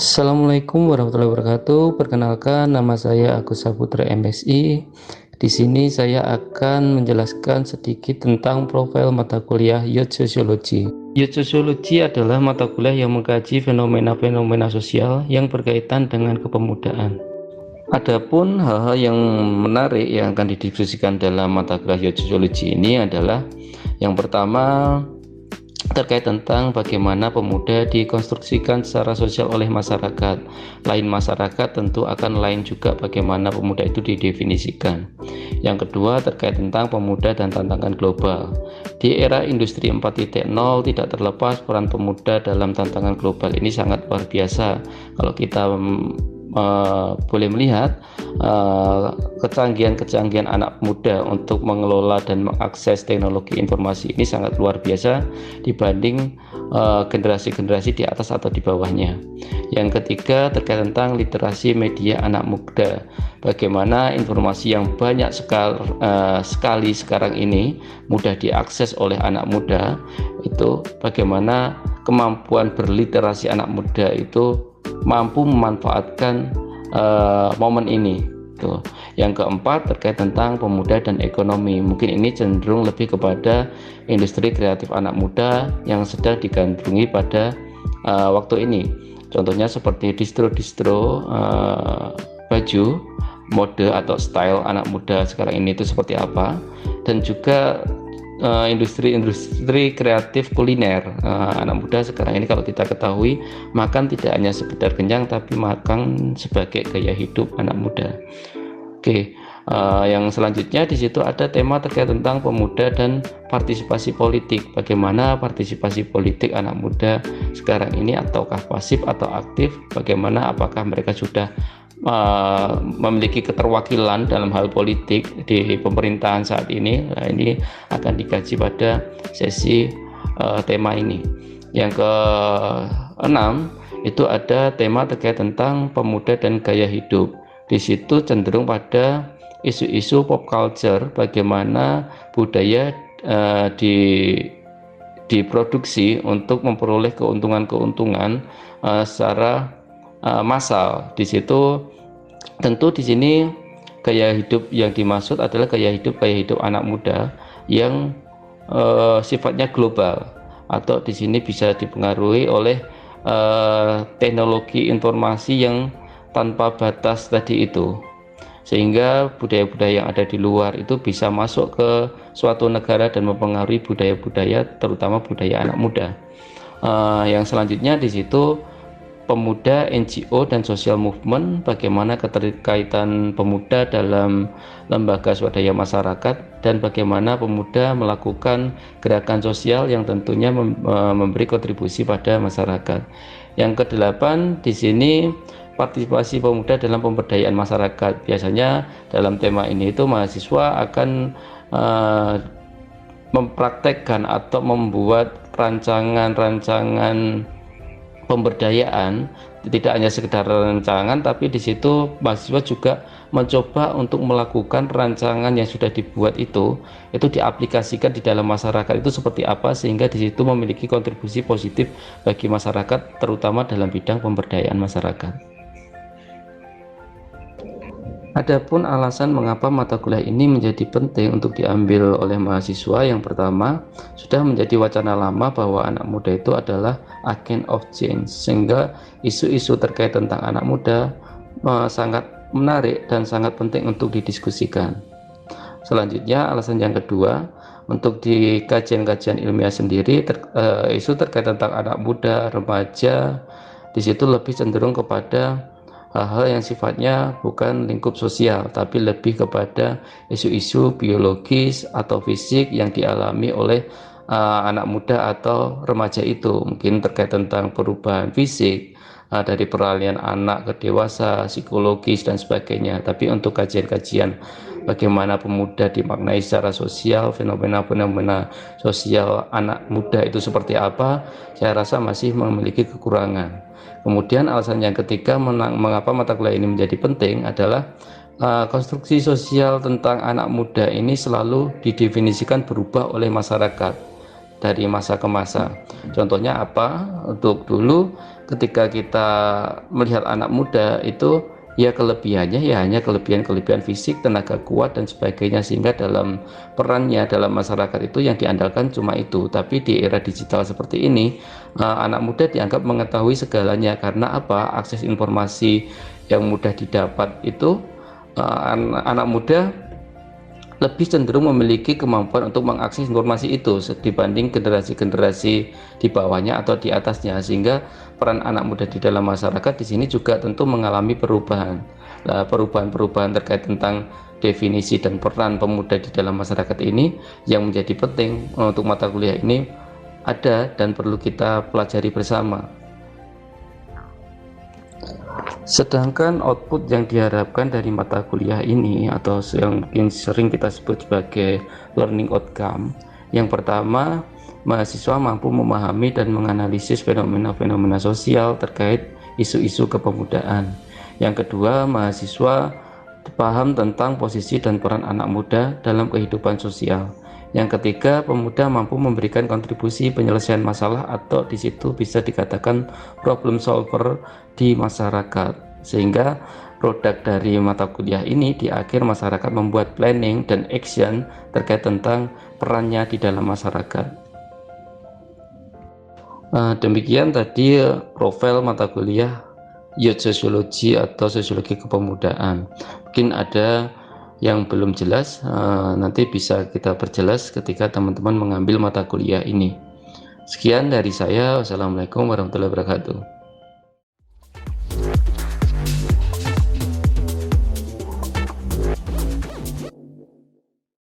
Assalamualaikum warahmatullahi wabarakatuh. Perkenalkan, nama saya Agus Saputra MSI. Di sini saya akan menjelaskan sedikit tentang profil mata kuliah Youth Sociology. Youth Sociology adalah mata kuliah yang mengkaji fenomena-fenomena sosial yang berkaitan dengan kepemudaan. Adapun hal-hal yang menarik yang akan didiskusikan dalam mata kuliah Youth Sociology ini adalah yang pertama, terkait tentang bagaimana pemuda dikonstruksikan secara sosial oleh masyarakat. Lain masyarakat tentu akan lain juga bagaimana pemuda itu didefinisikan. Yang kedua, terkait tentang pemuda dan tantangan global. Di era industri 4.0 tidak terlepas peran pemuda dalam tantangan global ini sangat luar biasa. Kalau kita boleh melihat kecanggihan anak muda untuk mengelola dan mengakses teknologi informasi ini sangat luar biasa dibanding generasi-generasi di atas atau di bawahnya. Yang ketiga, terkait tentang literasi media anak muda. Bagaimana informasi yang banyak sekali sekarang ini mudah diakses oleh anak muda, itu bagaimana kemampuan berliterasi anak muda itu mampu memanfaatkan momen ini. Tuh. Yang keempat, terkait tentang pemuda dan ekonomi. Mungkin ini cenderung lebih kepada industri kreatif anak muda yang sedang digandrungi pada waktu ini. Contohnya seperti distro-distro baju, mode atau style anak muda sekarang ini itu seperti apa, dan juga industri kreatif kuliner. Anak muda sekarang ini kalau kita ketahui makan tidak hanya sekedar kenyang tapi makan sebagai gaya hidup anak muda. Oke, yang selanjutnya di situ ada tema terkait tentang pemuda dan partisipasi politik. Bagaimana partisipasi politik anak muda sekarang ini, ataukah pasif atau aktif? Bagaimana, apakah mereka sudah memiliki keterwakilan dalam hal politik di pemerintahan saat ini? Nah, ini akan dikaji pada sesi tema ini. Yang keenam itu ada tema terkait tentang pemuda dan gaya hidup. Di situ cenderung pada isu-isu pop culture, bagaimana budaya diproduksi untuk memperoleh keuntungan-keuntungan secara massal. Di situ tentu di sini gaya hidup yang dimaksud adalah gaya hidup anak muda yang sifatnya global, atau di sini bisa dipengaruhi oleh teknologi informasi yang tanpa batas tadi itu, sehingga budaya-budaya yang ada di luar itu bisa masuk ke suatu negara dan mempengaruhi budaya-budaya, terutama budaya anak muda. Yang selanjutnya di situ pemuda, NGO dan social movement, bagaimana keterkaitan pemuda dalam lembaga swadaya masyarakat dan bagaimana pemuda melakukan gerakan sosial yang tentunya memberi kontribusi pada masyarakat. Yang kedelapan di sini partisipasi pemuda dalam pemberdayaan masyarakat. Biasanya dalam tema ini itu mahasiswa akan mempraktekkan atau membuat rancangan-rancangan pemberdayaan, tidak hanya sekedar rancangan, tapi di situ mahasiswa juga mencoba untuk melakukan rancangan yang sudah dibuat itu diaplikasikan di dalam masyarakat itu seperti apa, sehingga di situ memiliki kontribusi positif bagi masyarakat, terutama dalam bidang pemberdayaan masyarakat. Adapun alasan mengapa mata kuliah ini menjadi penting untuk diambil oleh mahasiswa, yang pertama, sudah menjadi wacana lama bahwa anak muda itu adalah agent of change, sehingga isu-isu terkait tentang anak muda sangat menarik dan sangat penting untuk didiskusikan. Selanjutnya, alasan yang kedua, untuk di kajian-kajian ilmiah sendiri, isu terkait tentang anak muda, remaja, di situ lebih cenderung kepada hal-hal yang sifatnya bukan lingkup sosial, tapi lebih kepada isu-isu biologis atau fisik yang dialami oleh anak muda atau remaja itu. Mungkin terkait tentang perubahan fisik dari peralihan anak ke dewasa, psikologis dan sebagainya. Tapi untuk kajian-kajian bagaimana pemuda dimaknai secara sosial, fenomena-fenomena sosial anak muda itu seperti apa, saya rasa masih memiliki kekurangan. Kemudian alasan yang ketiga mengapa mata kuliah ini menjadi penting adalah konstruksi sosial tentang anak muda ini selalu didefinisikan berubah oleh masyarakat. dari masa ke masa. Contohnya apa? Untuk dulu ketika kita melihat anak muda itu ya kelebihannya ya hanya kelebihan fisik, tenaga kuat dan sebagainya, sehingga dalam perannya dalam masyarakat itu yang diandalkan cuma itu. Tapi di era digital seperti ini, anak muda dianggap mengetahui segalanya. Karena apa? Akses informasi yang mudah didapat itu, anak muda lebih cenderung memiliki kemampuan untuk mengakses informasi itu dibanding generasi-generasi di bawahnya atau di atasnya, sehingga peran anak muda di dalam masyarakat di sini juga tentu mengalami perubahan. Nah, perubahan-perubahan terkait tentang definisi dan peran pemuda di dalam masyarakat ini yang menjadi penting untuk mata kuliah ini ada dan perlu kita pelajari bersama. Sedangkan output yang diharapkan dari mata kuliah ini atau yang mungkin sering kita sebut sebagai learning outcome, yang pertama, mahasiswa mampu memahami dan menganalisis fenomena-fenomena sosial terkait isu-isu kepemudaan. Yang kedua, mahasiswa paham tentang posisi dan peran anak muda dalam kehidupan sosial. Yang ketiga, pemuda mampu memberikan kontribusi penyelesaian masalah atau di situ bisa dikatakan problem solver di masyarakat, sehingga produk dari mata kuliah ini di akhir masyarakat membuat planning dan action terkait tentang perannya di dalam masyarakat. Demikian tadi profil mata kuliah Youth Sociology atau Sosiologi Kepemudaan. Mungkin ada yang belum jelas, nanti bisa kita perjelas ketika teman-teman mengambil mata kuliah ini. Sekian dari saya. Wassalamualaikum warahmatullahi wabarakatuh.